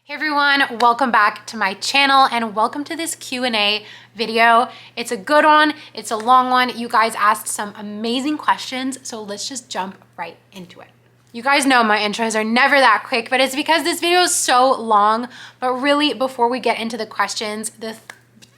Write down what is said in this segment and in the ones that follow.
Hey everyone, welcome back to my channel and welcome to this Q&A video. It's a good one, it's a long one. You guys asked some amazing questions, so let's just jump right into it. You guys know my intros are never that quick, but it's because this video is so long. But really, before we get into the questions, the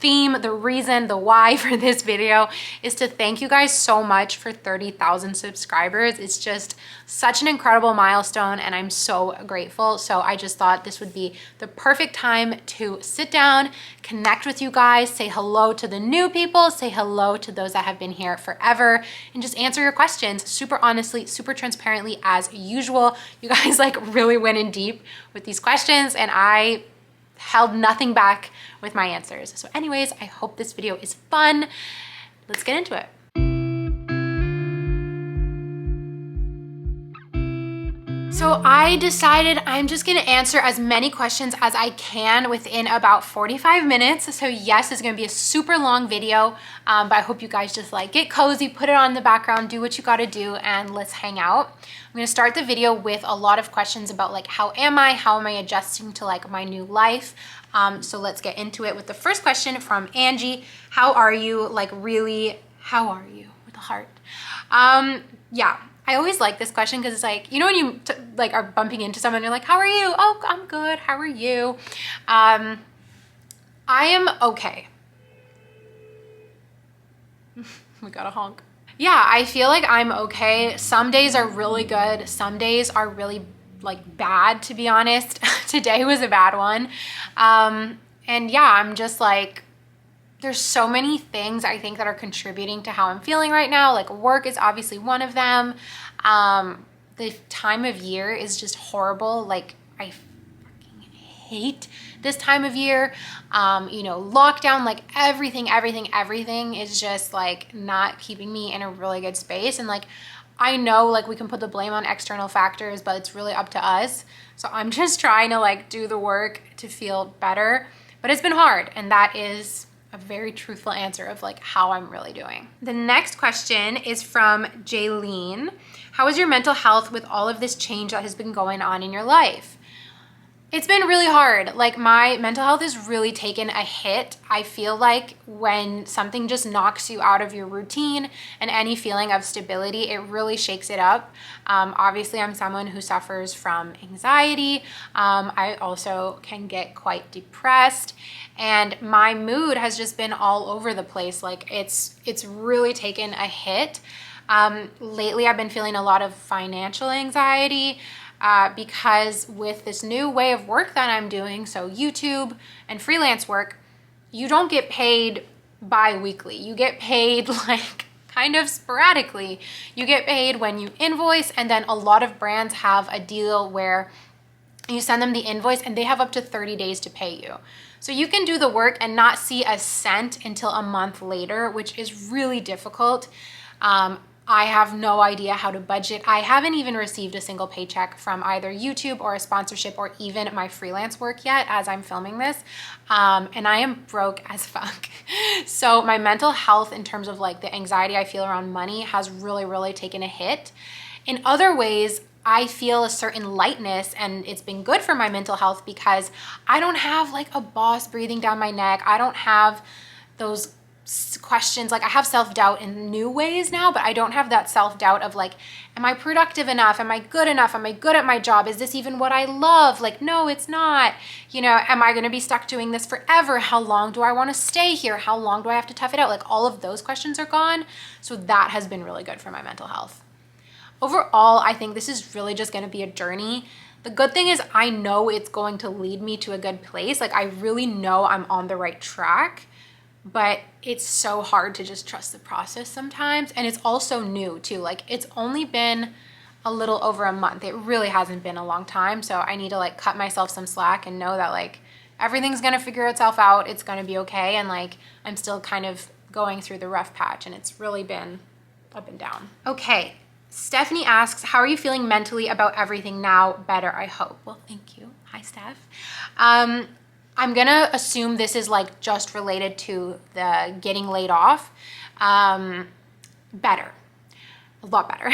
theme, the reason, the why for this video is to thank you guys so much for 30,000 subscribers. It's just such an incredible milestone and I'm so grateful. So I just thought this would be the perfect time to sit down, connect with you guys, say hello to the new people, say hello to those that have been here forever, and just answer your questions super honestly, super transparently as usual. You guys really went in deep with these questions and I held nothing back with my answers. So anyways, I hope this video is fun. Let's get into it. So I decided I'm just gonna answer as many questions as I can within about 45 minutes. So yes, it's gonna be a super long video, but I hope you guys just get cozy, put it on in the background, do what you gotta do, and let's hang out. I'm gonna start the video with a lot of questions about how am I adjusting to my new life. So let's get into it with the first question from Angie. How are you? Really, how are you? With a heart. Yeah. I always like this question because it's you know when you are bumping into someone, you're like, how are you? Oh, I'm good. How are you? I am okay. We got a honk. Yeah, I feel like I'm okay. Some days are really good. Some days are really bad, to be honest. Today was a bad one. And yeah, I'm just there's so many things I think that are contributing to how I'm feeling right now. Work is obviously one of them. The time of year is just horrible. I fucking hate this time of year. Lockdown, everything is just not keeping me in a really good space. And I know we can put the blame on external factors, but it's really up to us. So I'm just trying to do the work to feel better, but it's been hard. And that is a very truthful answer of how I'm really doing. The next question is from Jaylene. How is your mental health with all of this change that has been going on in your life? It's been really hard. My mental health has really taken a hit. I feel when something just knocks you out of your routine and any feeling of stability, it really shakes it up. Obviously, I'm someone who suffers from anxiety. I also can get quite depressed and my mood has just been all over the place. It's really taken a hit. Lately, I've been feeling a lot of financial anxiety. Because with this new way of work that I'm doing, so YouTube and freelance work, you don't get paid bi-weekly. You get paid kind of sporadically. You get paid when you invoice, and then a lot of brands have a deal where you send them the invoice and they have up to 30 days to pay you. So you can do the work and not see a cent until a month later, which is really difficult. I have no idea how to budget. I haven't even received a single paycheck from either YouTube or a sponsorship or even my freelance work yet as I'm filming this. And I am broke as fuck. So my mental health in terms of the anxiety I feel around money has really, really taken a hit. In other ways, I feel a certain lightness and it's been good for my mental health because I don't have a boss breathing down my neck. I don't have those questions. I have self-doubt in new ways now, but I don't have that self-doubt of am I productive enough? Am I good enough? Am I good at my job? Is this even what I love? No, it's not. Am I going to be stuck doing this forever? How long do I want to stay here? How long do I have to tough it out? All of those questions are gone. So that has been really good for my mental health. Overall, I think this is really just going to be a journey. The good thing is I know it's going to lead me to a good place. I really know I'm on the right track. But it's so hard to just trust the process sometimes. And it's also new too. It's only been a little over a month. It really hasn't been a long time. So I need to cut myself some slack and know that everything's gonna figure itself out. It's gonna be okay. And I'm still kind of going through the rough patch and it's really been up and down. Okay, Stephanie asks, how are you feeling mentally about everything now? Better, I hope. Well, thank you. Hi, Steph. I'm gonna assume this is just related to the getting laid off. Better, a lot better.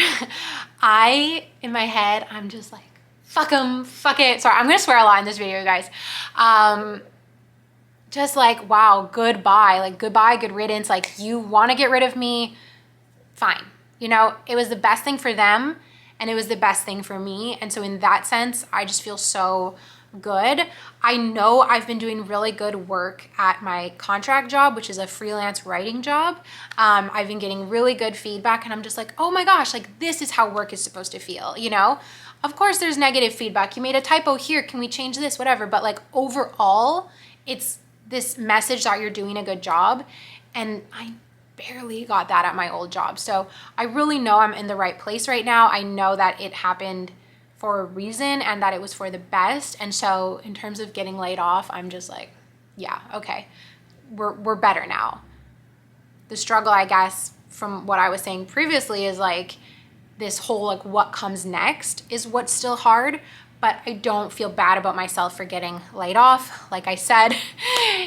In my head, I'm just fuck them, fuck it. Sorry, I'm gonna swear a lot in this video, guys. Just like, wow, goodbye. Like, goodbye, good riddance. Like, you wanna get rid of me, fine. You know, it was the best thing for them and it was the best thing for me. And so in that sense, I just feel so good. I know I've been doing really good work at my contract job, which is a freelance writing job. I've been getting really good feedback and I'm just like, oh my gosh, like this is how work is supposed to feel, you know? Of course there's negative feedback. You made a typo here, can we change this, whatever. But like overall, it's this message that you're doing a good job. And I barely got that at my old job. So I really know I'm in the right place right now. I know that it happened for a reason and that it was for the best. And so in terms of getting laid off, I'm just like, yeah, okay, we're better now. The struggle, I guess, from what I was saying previously is like this whole like what comes next is what's still hard, but I don't feel bad about myself for getting laid off. Like I said,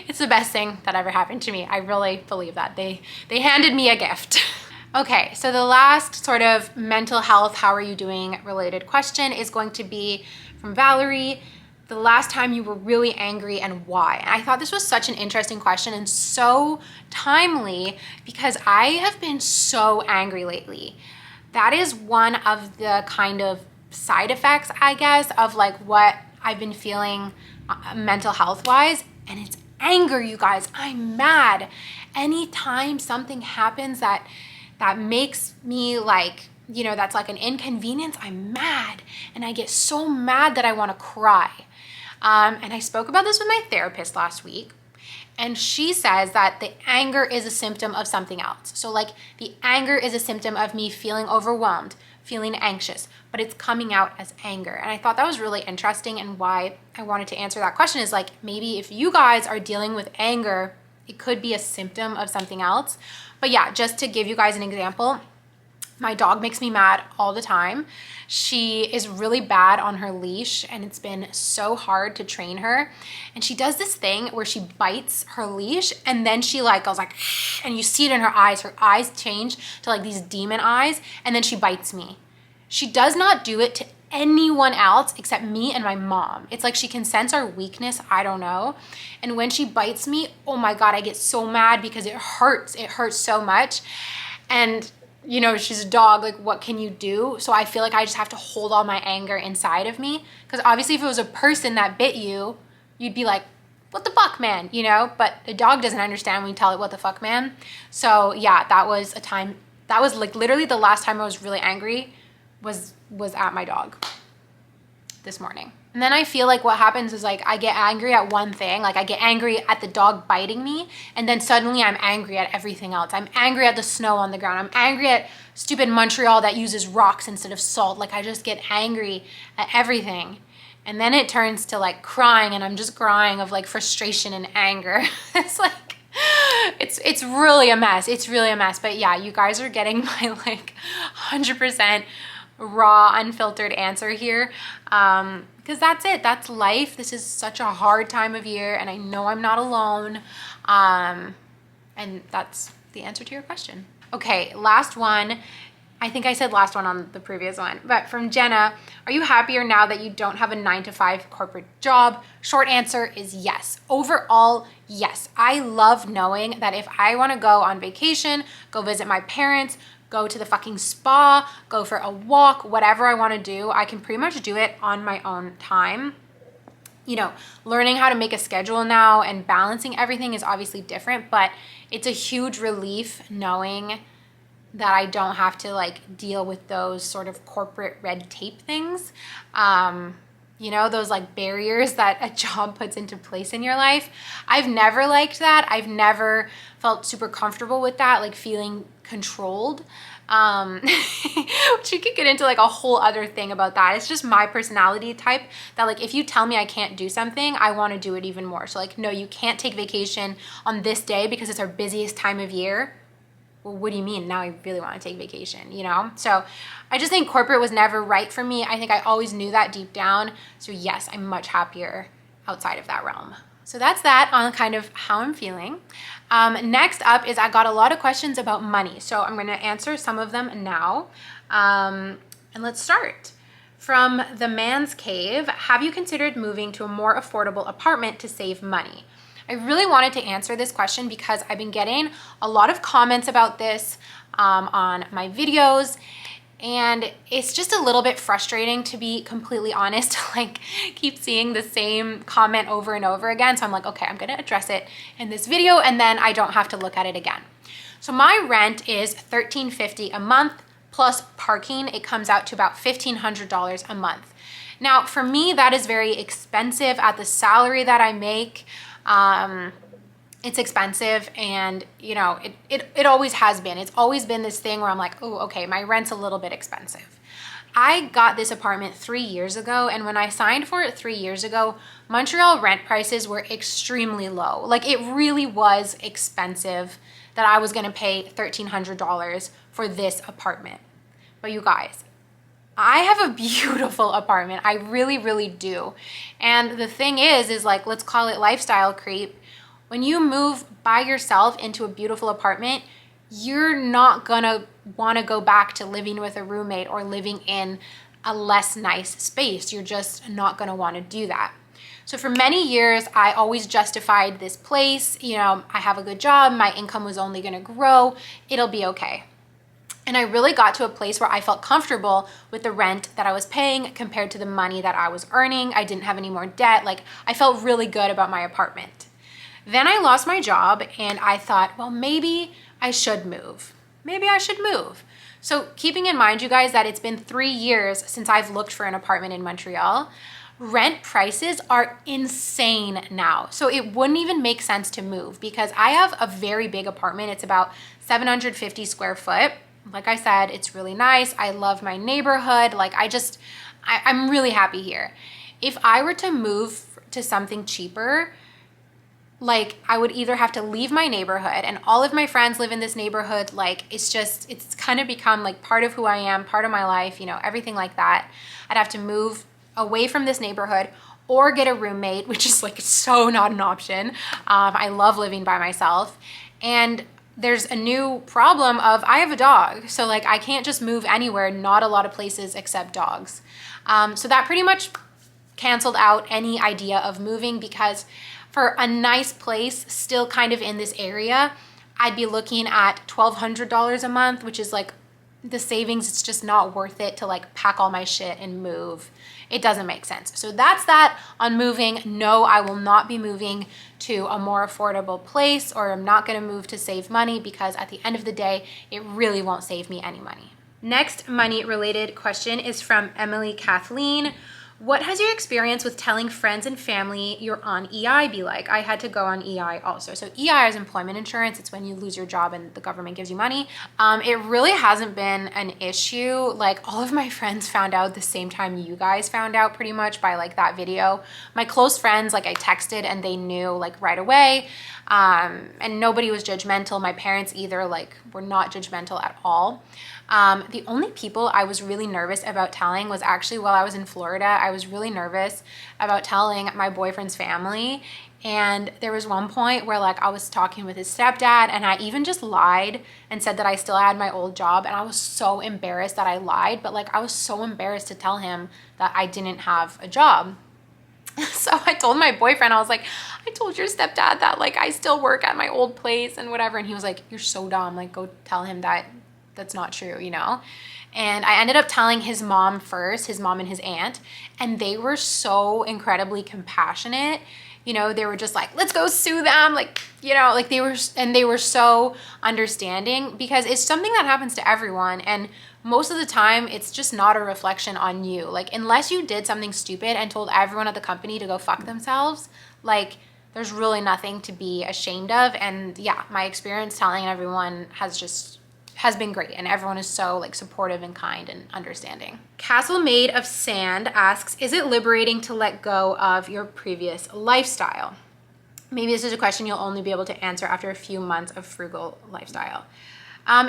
it's the best thing that ever happened to me. I really believe that. They handed me a gift. Okay, so the last sort of mental health, how are you doing related question is going to be from Valerie. The last time you were really angry and why? And I thought this was such an interesting question and so timely because I have been so angry lately. That is one of the kind of side effects, I guess, of like what I've been feeling mental health wise. And it's anger, you guys. I'm mad. Anytime something happens that makes me like, you know, that's like an inconvenience, I'm mad. And I get so mad that I want to cry. And I spoke about this with my therapist last week. And she says that the anger is a symptom of something else. So like the anger is a symptom of me feeling overwhelmed, feeling anxious, but it's coming out as anger. And I thought that was really interesting, and why I wanted to answer that question is like, maybe if you guys are dealing with anger, it could be a symptom of something else. But yeah, just to give you guys an example, my dog makes me mad all the time. She is really bad on her leash and it's been so hard to train her. And she does this thing where she bites her leash and then she like goes like, and you see it in her eyes. Her eyes change to like these demon eyes and then she bites me. She does not do it to anyone else except me and my mom. It's like she can sense our weakness, I don't know. And when she bites me, oh my God, I get so mad because it hurts. It hurts so much. And you know, she's a dog, like what can you do? So I feel like I just have to hold all my anger inside of me. Because obviously if it was a person that bit you, you'd be like, what the fuck, man, you know? But the dog doesn't understand when you tell it what the fuck, man. So yeah, that was a time, that was like literally the last time I was really angry was at my dog this morning. And then I feel like what happens is like I get angry at one thing, like I get angry at the dog biting me, and then suddenly I'm angry at everything else. I'm angry at the snow on the ground. I'm angry at stupid Montreal that uses rocks instead of salt. Like I just get angry at everything. And then it turns to like crying, and I'm just crying of like frustration and anger. It's like, it's really a mess. It's really a mess. But yeah, you guys are getting my like 100% raw, unfiltered answer here. Because that's it. That's life. This is such a hard time of year, and I know I'm not alone. And that's the answer to your question. Okay, last one. I think I said last one on the previous one, but from Jenna, are you happier now that you don't have a 9-to-5 corporate job? Short answer is yes. Overall, yes. I love knowing that if I want to go on vacation, go visit my parents, go to the fucking spa, go for a walk, whatever I want to do, I can pretty much do it on my own time. You know, learning how to make a schedule now and balancing everything is obviously different, but it's a huge relief knowing that I don't have to like deal with those sort of corporate red tape things. You know, those like barriers that a job puts into place in your life. I've never liked that. I've never felt super comfortable with that, like feeling controlled. Which you could get into like a whole other thing about that. It's just my personality type that like if you tell me I can't do something, I want to do it even more. So like, no, you can't take vacation on this day because it's our busiest time of year. Well, what do you mean? Now I really want to take vacation, you know? So I just think corporate was never right for me. I think I always knew that deep down. So yes, I'm much happier outside of that realm. So that's that on kind of how I'm feeling. Next up is I got a lot of questions about money. So I'm going to answer some of them now. And let's start. From the Man's Cave, have you considered moving to a more affordable apartment to save money? I really wanted to answer this question because I've been getting a lot of comments about this on my videos, and it's just a little bit frustrating, to be completely honest, like keep seeing the same comment over and over again. So I'm like, okay, I'm gonna address it in this video and then I don't have to look at it again. So my rent is $1,350 a month plus parking. It comes out to about $1,500 a month. Now, for me, that is very expensive at the salary that I make. It's expensive, and you know, it always has been. It's always been this thing where I'm like, oh, okay, my rent's a little bit expensive. I got this apartment 3 years ago, and when I signed for it 3 years ago, Montreal rent prices were extremely low. Like, it really was expensive that I was gonna pay $1,300 for this apartment. But you guys, I have a beautiful apartment. I really, really do. And the thing is like, let's call it lifestyle creep. When you move by yourself into a beautiful apartment, you're not gonna wanna go back to living with a roommate or living in a less nice space. You're just not gonna wanna do that. So for many years, I always justified this place. You know, I have a good job, my income was only gonna grow, it'll be okay. And I really got to a place where I felt comfortable with the rent that I was paying compared to the money that I was earning. I didn't have any more debt. Like, I felt really good about my apartment. Then I lost my job and I thought, well, maybe I should move. Maybe I should move. So keeping in mind, you guys, that it's been 3 years since I've looked for an apartment in Montreal, rent prices are insane now. So it wouldn't even make sense to move because I have a very big apartment. It's about 750 square foot. Like I said, it's really nice. I love my neighborhood. Like, I'm really happy here. If I were to move to something cheaper, like, I would either have to leave my neighborhood, and all of my friends live in this neighborhood. Like, it's kind of become like part of who I am, part of my life, you know, everything like that. I'd have to move away from this neighborhood or get a roommate, which is like so not an option. I love living by myself. And there's a new problem of I have a dog. So like, I can't just move anywhere, not a lot of places except dogs. So that pretty much canceled out any idea of moving, because for a nice place still kind of in this area, I'd be looking at $1,200 a month, which is like the savings. It's just not worth it to like pack all my shit and move. It doesn't make sense. So that's that on moving. No, I will not be moving to a more affordable place, or I'm not gonna move to save money, because at the end of the day, it really won't save me any money. Next money related question is from Emily Kathleen. What has your experience with telling friends and family you're on EI be like? I had to go on EI also. So EI is employment insurance. It's when you lose your job and the government gives you money. It really hasn't been an issue. Like, all of my friends found out the same time you guys found out, pretty much, by like that video. My close friends, like, I texted and they knew like right away. And nobody was judgmental. My parents either, like, were not judgmental at all. The only people I was really nervous about telling was actually while I was in Florida. I was really nervous about telling my boyfriend's family. And there was one point where like I was talking with his stepdad, and I even just lied and said that I still had my old job. And I was so embarrassed that I lied, but like I was so embarrassed to tell him that I didn't have a job. So I told my boyfriend, I was like, I told your stepdad that like I still work at my old place and whatever. And he was like, you're so dumb. Like, go tell him that that's not true, you know? And I ended up telling his mom first, his mom and his aunt, and they were so incredibly compassionate. You know, they were just like, let's go sue them. Like, you know, like they were so understanding, because it's something that happens to everyone. And most of the time it's just not a reflection on you. Like, unless you did something stupid and told everyone at the company to go fuck themselves, like, there's really nothing to be ashamed of. And yeah, my experience telling everyone has been great, and everyone is so like supportive and kind and understanding. Castle Made of Sand asks, is it liberating to let go of your previous lifestyle? Maybe this is a question you'll only be able to answer after a few months of frugal lifestyle.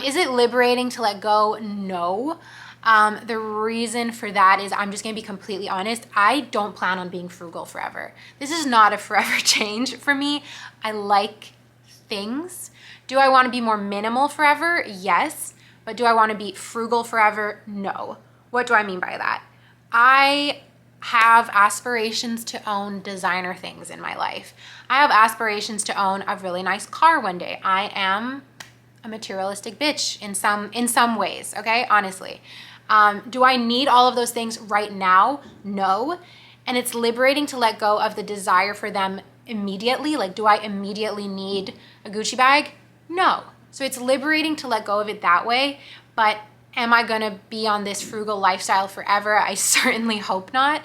Is it liberating to let go? No. The reason for that is, I'm just gonna be completely honest, I don't plan on being frugal forever. This is not a forever change for me. I like things. Do I want to be more minimal forever? Yes. But do I want to be frugal forever? No. What do I mean by that? I have aspirations to own designer things in my life. I have aspirations to own a really nice car one day. I am a materialistic bitch in some ways, okay? Honestly. Do I need all of those things right now? No. And it's liberating to let go of the desire for them immediately. Like, do I immediately need a Gucci bag? No. So it's liberating to let go of it that way. But am I gonna be on this frugal lifestyle forever? I certainly hope not.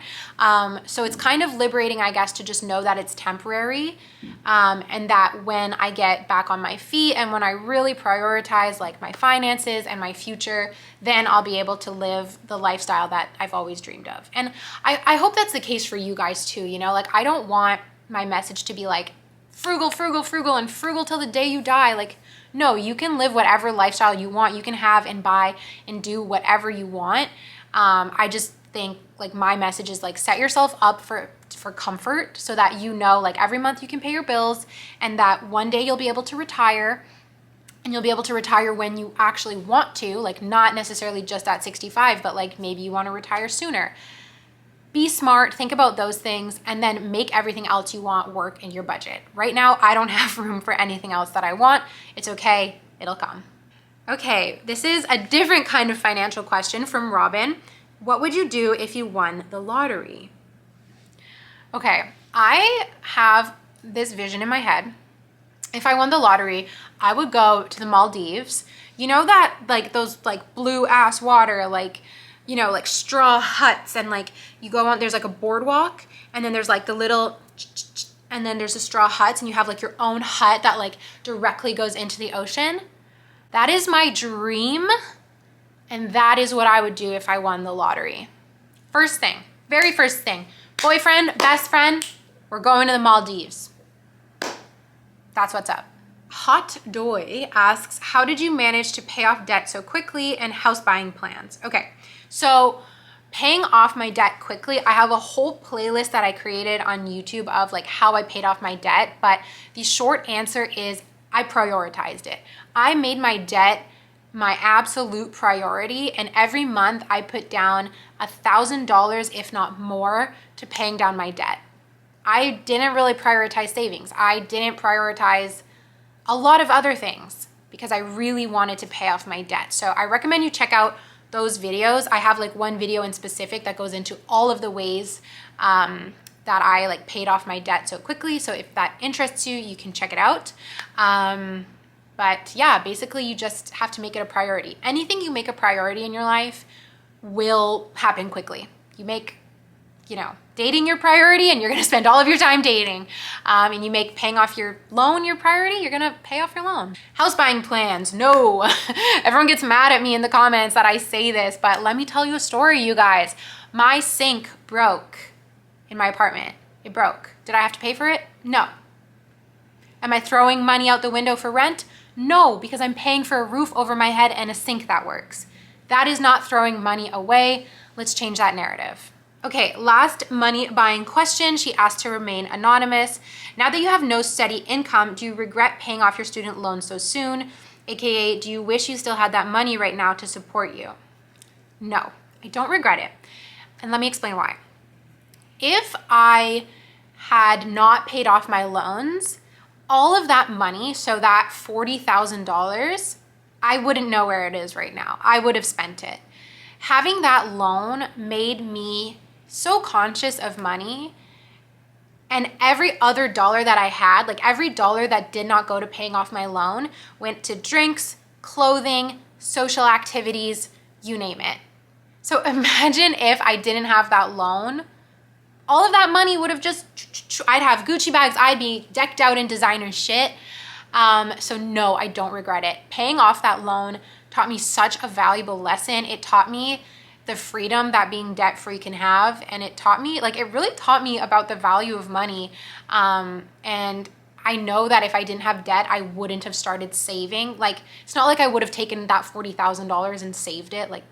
So it's kind of liberating, I guess, to just know that it's temporary, and that when I get back on my feet and when I really prioritize like my finances and my future, then I'll be able to live the lifestyle that I've always dreamed of. And I hope that's the case for you guys too, you know? Like, I don't want my message to be like frugal, frugal, frugal, and frugal till the day you die. Like, no, you can live whatever lifestyle you want. You can have and buy and do whatever you want. I just think like my message is like, set yourself up for comfort so that you know like every month you can pay your bills, and that one day you'll be able to retire, and you'll be able to retire when you actually want to, like not necessarily just at 65, but like maybe you want to retire sooner. Be smart, think about those things, and then make everything else you want work in your budget. Right now, I don't have room for anything else that I want. It's okay, it'll come. Okay, this is a different kind of financial question from Robin. What would you do if you won the lottery? Okay, I have this vision in my head. If I won the lottery, I would go to the Maldives. You know that, like those like blue ass water, like, you know, like straw huts, and like you go on, there's like a boardwalk, and then there's like the little, and then there's the straw huts, and you have like your own hut that like directly goes into the ocean. That is my dream, and that is what I would do if I won the lottery. First thing, very first thing, boyfriend, best friend, we're going to the Maldives. That's what's up. Hot Doy asks, how did you manage to pay off debt so quickly, and house buying plans? Okay. So paying off my debt quickly, I have a whole playlist that I created on YouTube of like how I paid off my debt, but the short answer is I prioritized it. I made my debt my absolute priority, and every month I put down $1,000, if not more, to paying down my debt. I didn't really prioritize savings. I didn't prioritize a lot of other things because I really wanted to pay off my debt. So I recommend you check out those videos. I have like one video in specific that goes into all of the ways that I like paid off my debt so quickly. So if that interests you, you can check it out. But yeah, basically you just have to make it a priority. Anything you make a priority in your life will happen quickly. You make, you know, dating your priority, and you're gonna spend all of your time dating. And you make paying off your loan your priority, you're gonna pay off your loan. House buying plans, no. Everyone gets mad at me in the comments that I say this, but let me tell you a story, you guys. My sink broke in my apartment. It broke. Did I have to pay for it? No. Am I throwing money out the window for rent? No, because I'm paying for a roof over my head and a sink that works. That is not throwing money away. Let's change that narrative. Okay, last money buying question. She asked to remain anonymous. Now that you have no steady income, do you regret paying off your student loan so soon? AKA, do you wish you still had that money right now to support you? No, I don't regret it. And let me explain why. If I had not paid off my loans, all of that money, so that $40,000, I wouldn't know where it is right now. I would have spent it. Having that loan made me so conscious of money, and every other dollar that I had, like every dollar that did not go to paying off my loan, went to drinks, clothing, social activities, you name it. So imagine if I didn't have that loan, all of that money would have just, I'd have Gucci bags, I'd be decked out in designer shit. So no, I don't regret it. Paying off that loan taught me such a valuable lesson. It taught me the freedom that being debt-free can have. And it taught me, like, it really taught me about the value of money. And I know that if I didn't have debt, I wouldn't have started saving. Like, it's not like I would have taken that $40,000 and saved it. Like,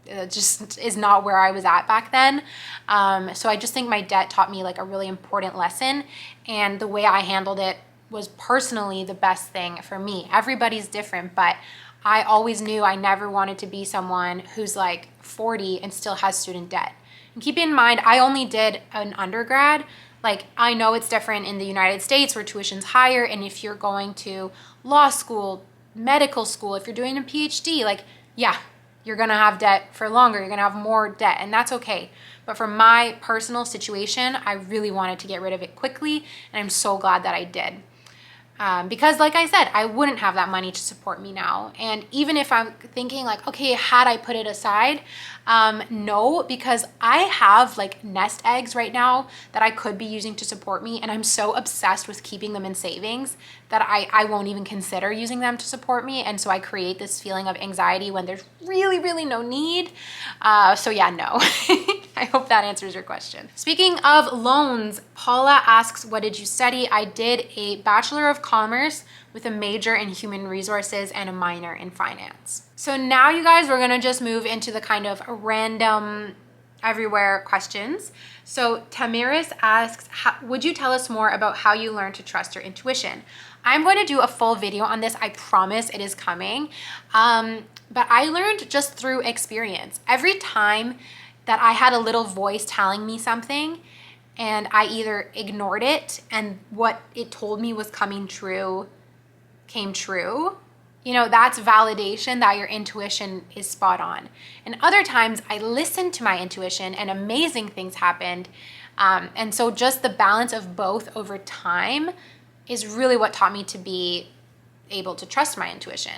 it just is not where I was at back then. So I just think my debt taught me like a really important lesson, and the way I handled it was personally the best thing for me. Everybody's different, but I always knew I never wanted to be someone who's like 40 and still has student debt, And keep in mind, I only did an undergrad. Like, I know it's different in the United States where tuition's higher, and if you're going to law school, medical school, if you're doing a PhD, like, yeah, you're gonna have debt for longer, you're gonna have more debt, and that's okay. But for my personal situation, I really wanted to get rid of it quickly, and I'm so glad that I did. Because like I said, I wouldn't have that money to support me now. And even if I'm thinking like, okay, had I put it aside, no, because I have like nest eggs right now that I could be using to support me. And I'm so obsessed with keeping them in savings that I won't even consider using them to support me. And so I create this feeling of anxiety when there's really, really no need. So yeah, no. I hope that answers your question. Speaking of loans, Paula asks, what did you study? I did a Bachelor of Commerce with a major in human resources and a minor in finance. So now you guys, we're gonna just move into the kind of random everywhere questions. So Tamiris asks, would you tell us more about how you learned to trust your intuition? I'm going to do a full video on this. I promise it is coming. But I learned just through experience. Every time that I had a little voice telling me something and I either ignored it and what it told me was coming true came true, you know, that's validation that your intuition is spot on. And other times I listened to my intuition and amazing things happened. And so just the balance of both over time is really what taught me to be able to trust my intuition.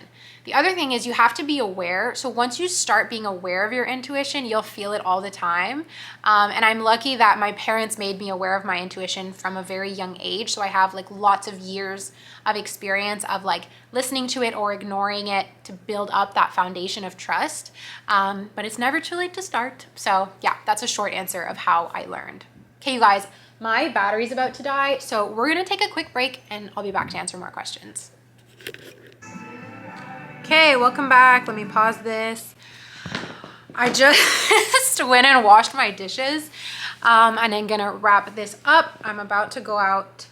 The other thing is you have to be aware. So once you start being aware of your intuition, you'll feel it all the time. And I'm lucky that my parents made me aware of my intuition from a very young age. So I have like lots of years of experience of like listening to it or ignoring it to build up that foundation of trust. But it's never too late to start. So yeah, that's a short answer of how I learned. Okay, you guys, my battery's about to die. So we're gonna take a quick break and I'll be back to answer more questions. Okay, welcome back. Let me pause this. I just went and washed my dishes and I'm gonna wrap this up. I'm about to go out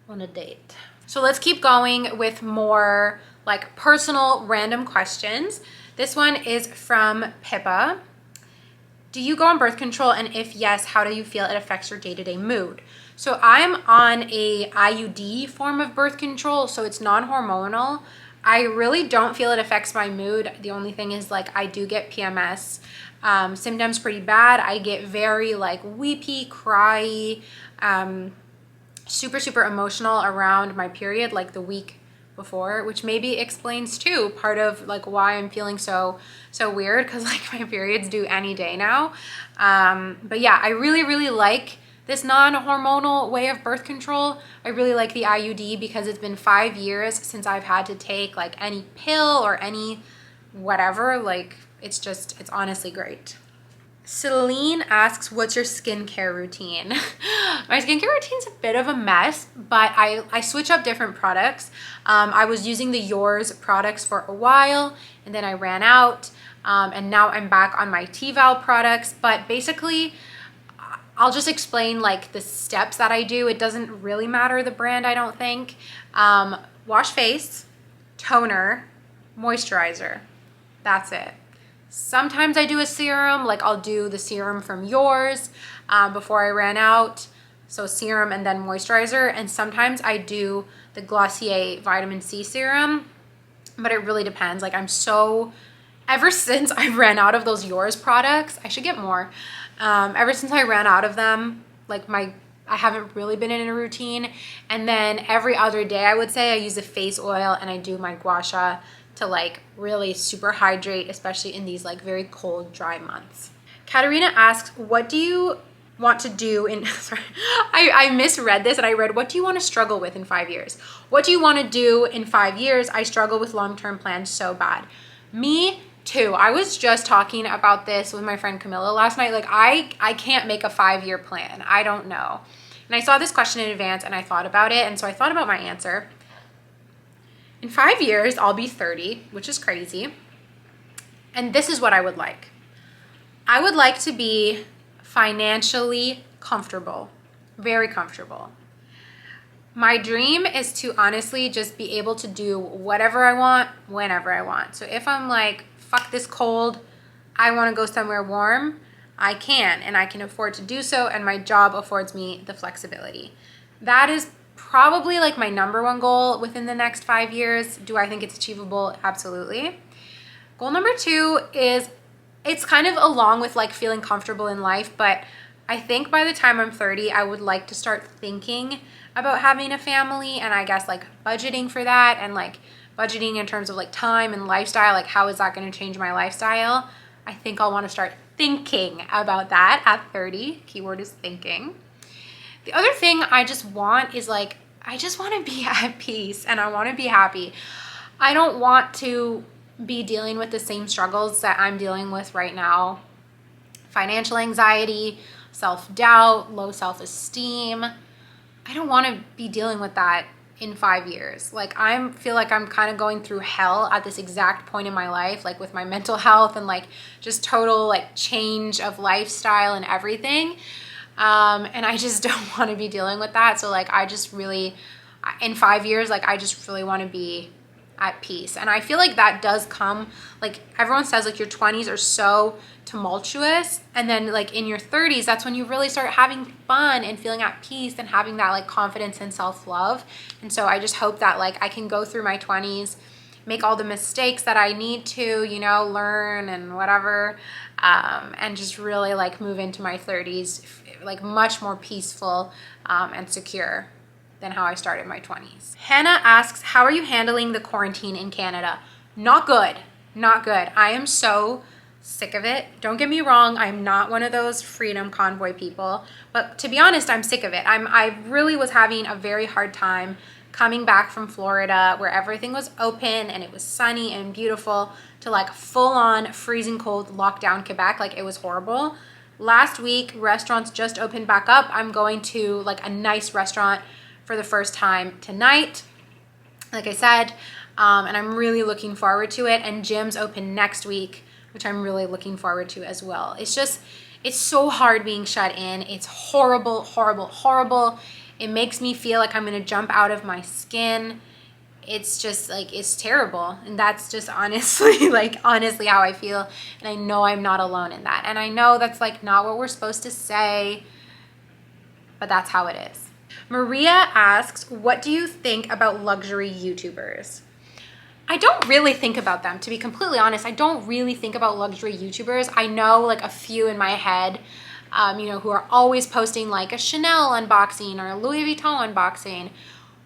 on a date. So let's keep going with more like personal random questions. This one is from Pippa. Do you go on birth control? And if yes, how do you feel it affects your day-to-day mood? So I'm on a IUD form of birth control, so it's non-hormonal. I really don't feel it affects my mood. The only thing is like I do get PMS. Symptoms pretty bad. I get very like weepy, cryy, super, super emotional around my period, like the week before, which maybe explains too part of like why I'm feeling so weird, because like my periods due any day now. But yeah, I really, really like this non-hormonal way of birth control. I really like the IUD because it's been 5 years since I've had to take like any pill or any whatever. Like it's honestly great. Celine asks, what's your skincare routine? My skincare routine's a bit of a mess, but I switch up different products. I was using the Yours products for a while and then I ran out, and now I'm back on my T-Val products. But basically, I'll just explain like the steps that I do. It doesn't really matter the brand, I don't think. Wash face, toner, moisturizer. That's it. Sometimes I do a serum, like I'll do the serum from Yours before I ran out. So serum and then moisturizer. And sometimes I do the Glossier vitamin C serum, but it really depends. Like ever since I ran out of those Yours products, I should get more. Ever since I ran out of them, like I haven't really been in a routine. And then every other day, I would say I use a face oil and I do my gua sha to like really super hydrate, especially in these like very cold, dry months. Katerina asks, what do you want to do in, sorry, I misread this and I read, what do you want to struggle with in 5 years? What do you want to do in 5 years? I struggle with long-term plans so bad. Me too. I was just talking about this with my friend Camilla last night. Like I can't make a 5-year plan. I don't know. And I saw this question in advance and I thought about it. And so I thought about my answer. In 5 years, I'll be 30, which is crazy. And this is what I would like. I would like to be financially comfortable, very comfortable. My dream is to honestly just be able to do whatever I want, whenever I want. So if I'm like, fuck this cold, I want to go somewhere warm, I can, and I can afford to do so, and my job affords me the flexibility. That is probably like my number one goal within the next 5 years. Do I think it's achievable? Absolutely. Goal number 2 is, it's kind of along with like feeling comfortable in life, but I think by the time I'm 30, I would like to start thinking about having a family, and I guess like budgeting for that, and like budgeting in terms of like time and lifestyle, like how is that going to change my lifestyle? I think I'll want to start thinking about that at 30. Keyword is thinking. The other thing I just want is like, I just want to be at peace and I want to be happy. I don't want to be dealing with the same struggles that I'm dealing with right now. Financial anxiety, self-doubt, low self-esteem. I don't want to be dealing with that in 5 years. Like I feel like I'm kind of going through hell at this exact point in my life, like with my mental health and like just total like change of lifestyle and everything. And I just don't want to be dealing with that. So like I just really, in 5 years, like I just really want to be at peace. And I feel like that does come, like everyone says like your 20s are so tumultuous, and then like in your 30s, that's when you really start having fun and feeling at peace and having that like confidence and self-love. And so I just hope that like I can go through my 20s, make all the mistakes that I need to, you know, learn and whatever, and just really like move into my 30s like much more peaceful and secure than how I started my 20s. Hannah asks, how are you handling the quarantine in Canada? Not good, not good. I am so sick of it. Don't get me wrong, I'm not one of those freedom convoy people, but to be honest, I'm sick of it. I really was having a very hard time coming back from Florida where everything was open and it was sunny and beautiful to like full on freezing cold lockdown Quebec. Like it was horrible. Last week, restaurants just opened back up. I'm going to like a nice restaurant for the first time tonight, like I said, and I'm really looking forward to it. And gyms open next week, which I'm really looking forward to as well. It's just, it's so hard being shut in. It's horrible, horrible, horrible. It makes me feel like I'm gonna jump out of my skin. It's just like, it's terrible. And that's just honestly, like honestly how I feel. And I know I'm not alone in that. And I know that's like not what we're supposed to say, but that's how it is. Maria asks, what do you think about luxury YouTubers? I don't really think about them, to be completely honest. I don't really think about luxury YouTubers. I know like a few in my head, you know, who are always posting like a Chanel unboxing or a Louis Vuitton unboxing.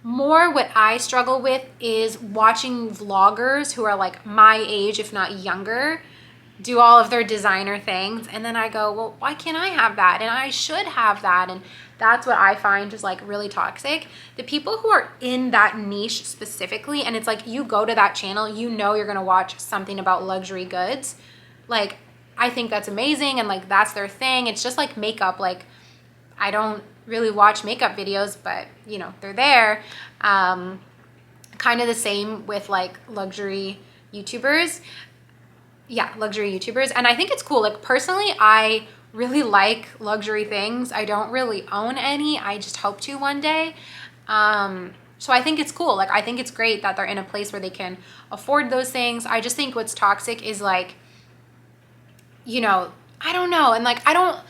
More what I struggle with is watching vloggers who are like my age, if not younger, do all of their designer things. And then I go, well, why can't I have that? And I should have that. And that's what I find is like really toxic. The people who are in that niche specifically, and it's like you go to that channel, you know you're gonna watch something about luxury goods. Like, I think that's amazing, and like that's their thing. It's just like makeup. Like, I don't really watch makeup videos, but you know, they're there. Kind of the same with like luxury YouTubers. Yeah, luxury YouTubers. And I think it's cool. Like personally, I really like luxury things. I don't really own any. I just hope to one day. So I think it's cool. Like I think it's great that they're in a place where they can afford those things. I just think what's toxic is like, you know, I don't know. And like, I don't,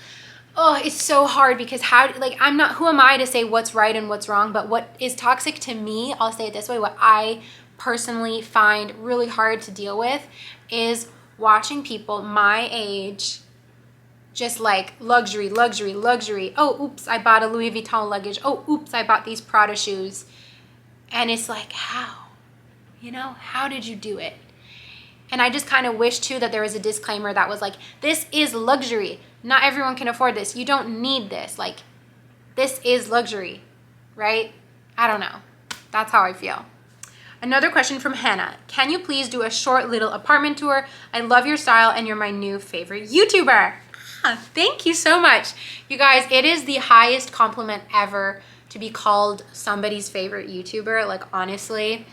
oh, it's so hard because how, like, I'm not, who am I to say what's right and what's wrong? But what is toxic to me, I'll say it this way, what I personally find really hard to deal with is watching people my age just like luxury, luxury, luxury. Oh, oops, I bought a Louis Vuitton luggage. Oh, oops, I bought these Prada shoes. And it's like, how? You know, how did you do it? And I just kind of wish too that there was a disclaimer that was like, this is luxury. Not everyone can afford this. You don't need this. Like, this is luxury, right? I don't know. That's how I feel. Another question from Hannah. Can you please do a short little apartment tour? I love your style and you're my new favorite YouTuber. Thank you so much. You guys, it is the highest compliment ever to be called somebody's favorite YouTuber. Like honestly,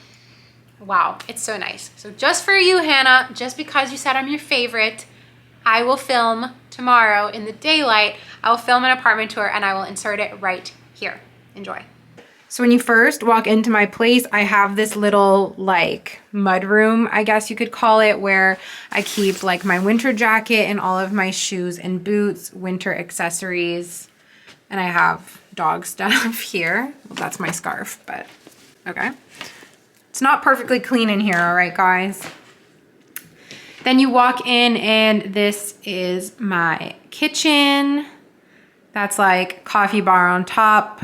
wow, it's so nice. So just for you, Hannah, just because you said I'm your favorite, I will film tomorrow in the daylight. I will film an apartment tour and I will insert it right here. Enjoy. So when you first walk into my place, I have this little like mud room, I guess you could call it, where I keep like my winter jacket and all of my shoes and boots, winter accessories, and I have dog stuff here. Well, that's my scarf, but okay. It's not perfectly clean in here, all right, guys? Then you walk in and this is my kitchen. That's like coffee bar on top,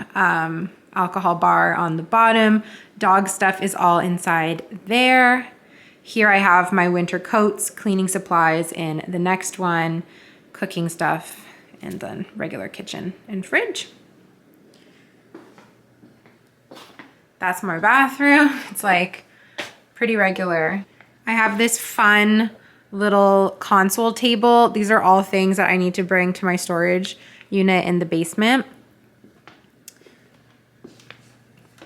alcohol bar on the bottom. Dog stuff is all inside there. Here I have my winter coats, cleaning supplies in the next one, cooking stuff, and then regular kitchen and fridge. That's my bathroom. It's like pretty regular. I have this fun little console table. These are all things that I need to bring to my storage unit in the basement.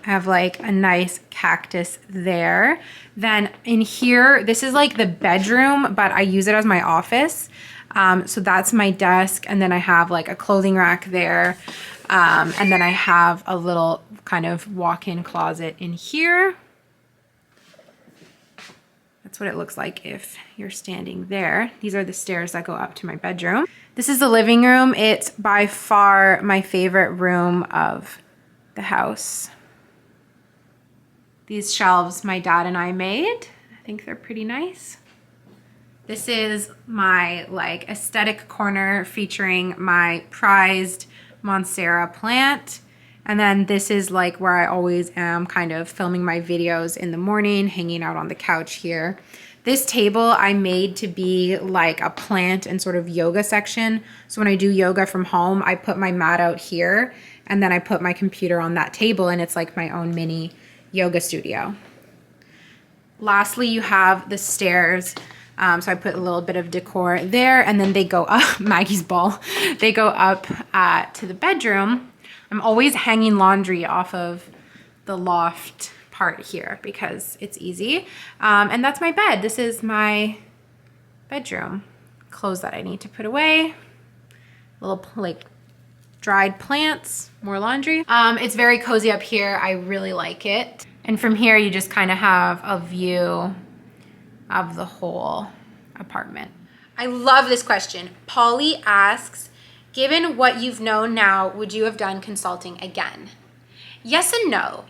I have like a nice cactus there. Then in here, this is like the bedroom, but I use it as my office. So that's my desk. And then I have like a clothing rack there. And then I have a little kind of walk-in closet in here. That's what it looks like if you're standing there. These are the stairs that go up to my bedroom. This is the living room. It's by far my favorite room of the house. These shelves my dad and I made. I think they're pretty nice. This is my like aesthetic corner featuring my prized Monstera plant. And then this is like where I always am kind of filming my videos in the morning, hanging out on the couch here. This table I made to be like a plant and sort of yoga section. So when I do yoga from home, I put my mat out here and then I put my computer on that table and it's like my own mini yoga studio. Lastly, you have the stairs. So I put a little bit of decor there and then they go up, Maggie's ball, they go up to the bedroom. I'm always hanging laundry off of the loft part here because it's easy. And that's my bed. This is my bedroom. Clothes that I need to put away. Little like dried plants, more laundry. It's very cozy up here. I really like it. And from here, you just kind of have a view of the whole apartment. I love this question. Polly asks, given what you've known now, would you have done consulting again? Yes and no.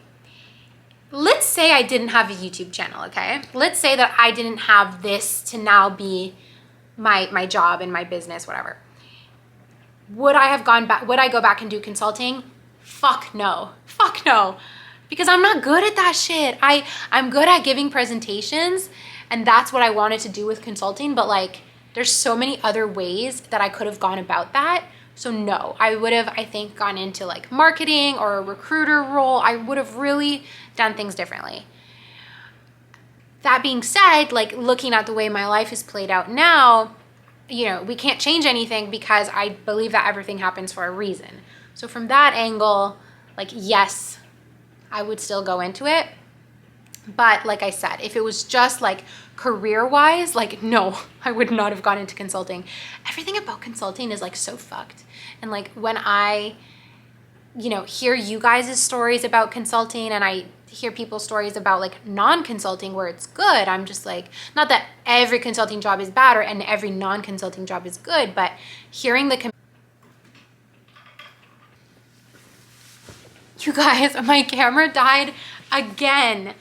Let's say I didn't have a YouTube channel, okay? Let's say that I didn't have this to now be my job and my business, whatever. Would I have gone back? Would I go back and do consulting? Fuck no. Fuck no. Because I'm not good at that shit. I'm good at giving presentations and that's what I wanted to do with consulting, but like there's so many other ways that I could have gone about that. So no, I would have, I think, gone into like marketing or a recruiter role. I would have really done things differently. That being said, like looking at the way my life is played out now, you know, we can't change anything because I believe that everything happens for a reason. So from that angle, like, yes, I would still go into it. But like I said, if it was just like career-wise, like no, I would not have gone into consulting. Everything about consulting is like so fucked. And like when I, you know, hear you guys' stories about consulting and I hear people's stories about like non-consulting where it's good, I'm just like, not that every consulting job is bad or and every non-consulting job is good, but hearing the you guys, my camera died again.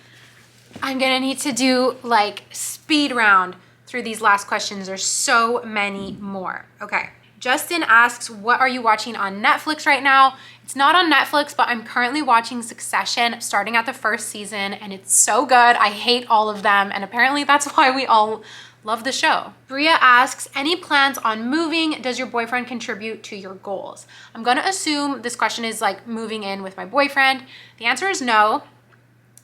I'm gonna need to do like speed round through these last questions. There's so many more. Okay. Justin asks, what are you watching on Netflix right now? It's not on Netflix, but I'm currently watching Succession, starting at the first season, and it's so good. I hate all of them, and apparently that's why we all love the show. Bria asks, any plans on moving? Does your boyfriend contribute to your goals? I'm gonna assume this question is like moving in with my boyfriend. The answer is no.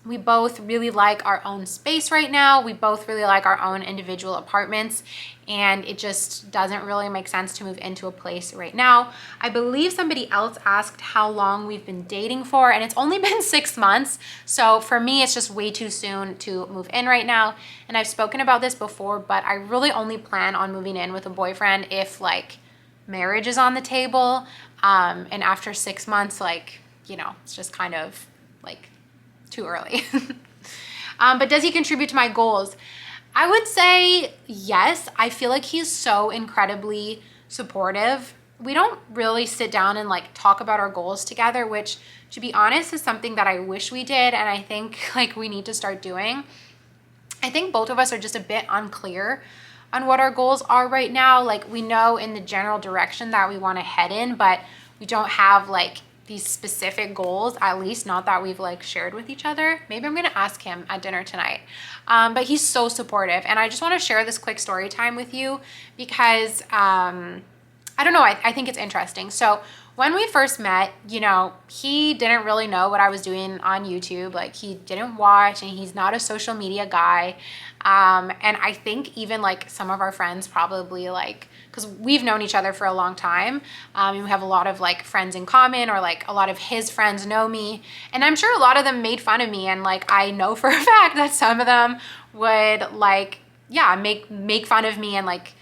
We both really like our own space right now. We both really like our own individual apartments, and it just doesn't really make sense to move into a place right now. I believe somebody else asked how long we've been dating for, and it's only been 6 months. So for me, it's just way too soon to move in right now. And I've spoken about this before, but I really only plan on moving in with a boyfriend if like marriage is on the table. And after 6 months, like, you know, it's just kind of like too early. But does he contribute to my goals? I would say yes. I feel like he's so incredibly supportive. We don't really sit down and like talk about our goals together, which to be honest is something that I wish we did. And I think like we need to start doing. I think both of us are just a bit unclear on what our goals are right now. Like we know in the general direction that we want to head in, but we don't have like these specific goals, at least not that we've like shared with each other. Maybe I'm gonna ask him at dinner tonight. But he's so supportive. And I just wanna share this quick story time with you because I don't know, I think it's interesting. So when we first met, you know, he didn't really know what I was doing on YouTube. Like he didn't watch and he's not a social media guy. And I think even like some of our friends probably like, because we've known each other for a long time, and we have a lot of like friends in common, or like a lot of his friends know me. And I'm sure a lot of them made fun of me. And like, I know for a fact that some of them would like, yeah, make fun of me and like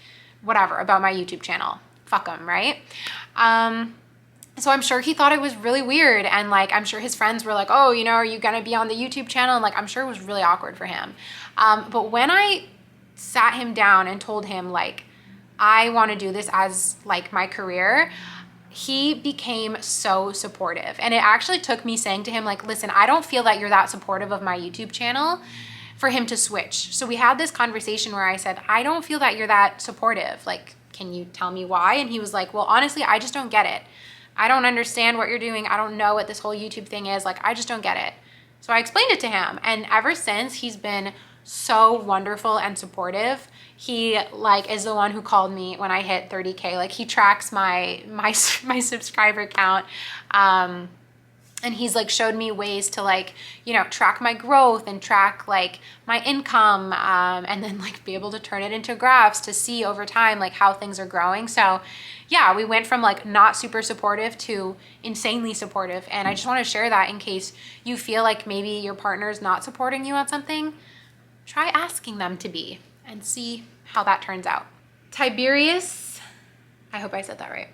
whatever about my YouTube channel. Fuck them, right? So I'm sure he thought it was really weird. And like, I'm sure his friends were like, oh, you know, are you gonna be on the YouTube channel? And like, I'm sure it was really awkward for him. But when I sat him down and told him like, I want to do this as like my career, he became so supportive. And it actually took me saying to him like, listen, I don't feel that you're that supportive of my YouTube channel for him to switch. So we had this conversation where I said, I don't feel that you're that supportive. Like, can you tell me why? And he was like, well, honestly, I just don't get it. I don't understand what you're doing. I don't know what this whole YouTube thing is. Like, I just don't get it. So I explained it to him. And ever since, he's been so wonderful and supportive. He like is the one who called me when I hit 30K. Like he tracks my subscriber count. And he's like showed me ways to like, you know, track my growth and track like my income, and then like be able to turn it into graphs to see over time like how things are growing. So yeah, we went from like not super supportive to insanely supportive. And I just want to share that in case you feel like maybe your partner is not supporting you on something. Try asking them to be and see how that turns out. Tiberius, I hope I said that right.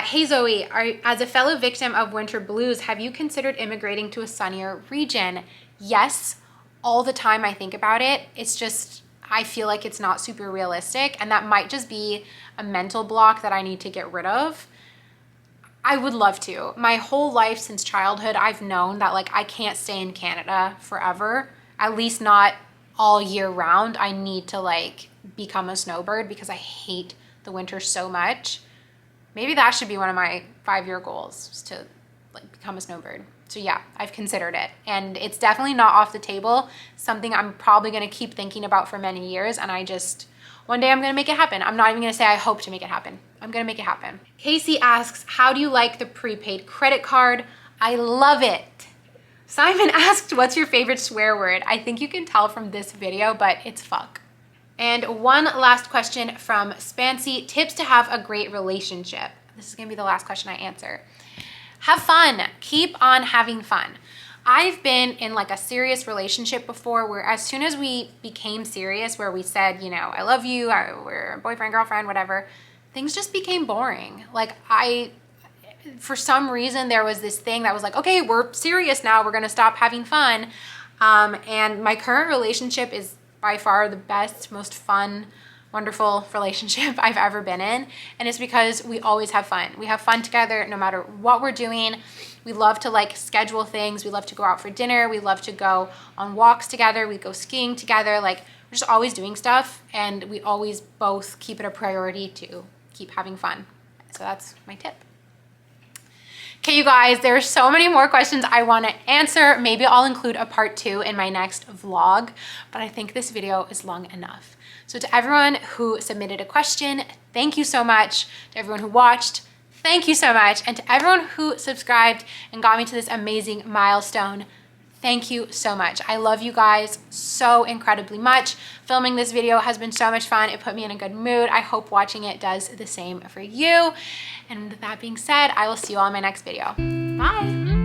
Hey Zoe, as a fellow victim of winter blues, have you considered immigrating to a sunnier region? Yes, all the time I think about it. It's just, I feel like it's not super realistic, and that might just be a mental block that I need to get rid of. I would love to. My whole life since childhood, I've known that like I can't stay in Canada forever, at least not all year round. I need to like become a snowbird because I hate the winter so much. Maybe that should be one of my 5-year goals, is to like become a snowbird. So yeah, I've considered it, and it's definitely not off the table. Something I'm probably going to keep thinking about for many years, and I just, one day I'm going to make it happen. I'm not even going to say I hope to make it happen. I'm going to make it happen. Casey asks, how do you like the prepaid credit card? I love it. Simon asked, what's your favorite swear word? I think you can tell from this video, but it's fuck. And one last question from Spancy, tips to have a great relationship. This is gonna be the last question I answer. Have fun, keep on having fun. I've been in like a serious relationship before where as soon as we became serious, where we said, you know, I love you, we're boyfriend, girlfriend, whatever, things just became boring. Like for some reason, there was this thing that was like, okay, we're serious now, we're gonna stop having fun. And my current relationship is by far the best, most fun, wonderful relationship I've ever been in. And it's because we always have fun. We have fun together no matter what we're doing. We love to like schedule things. We love to go out for dinner. We love to go on walks together. We go skiing together. Like we're just always doing stuff, and we always both keep it a priority to keep having fun. So that's my tip. Okay, you guys, there are so many more questions I want to answer. Maybe I'll include a part 2 in my next vlog, but I think this video is long enough. So to everyone who submitted a question, thank you so much. To everyone who watched, thank you so much. And to everyone who subscribed and got me to this amazing milestone, thank you so much. I love you guys so incredibly much. Filming this video has been so much fun. It put me in a good mood. I hope watching it does the same for you. And with that being said, I will see you all in my next video. Bye.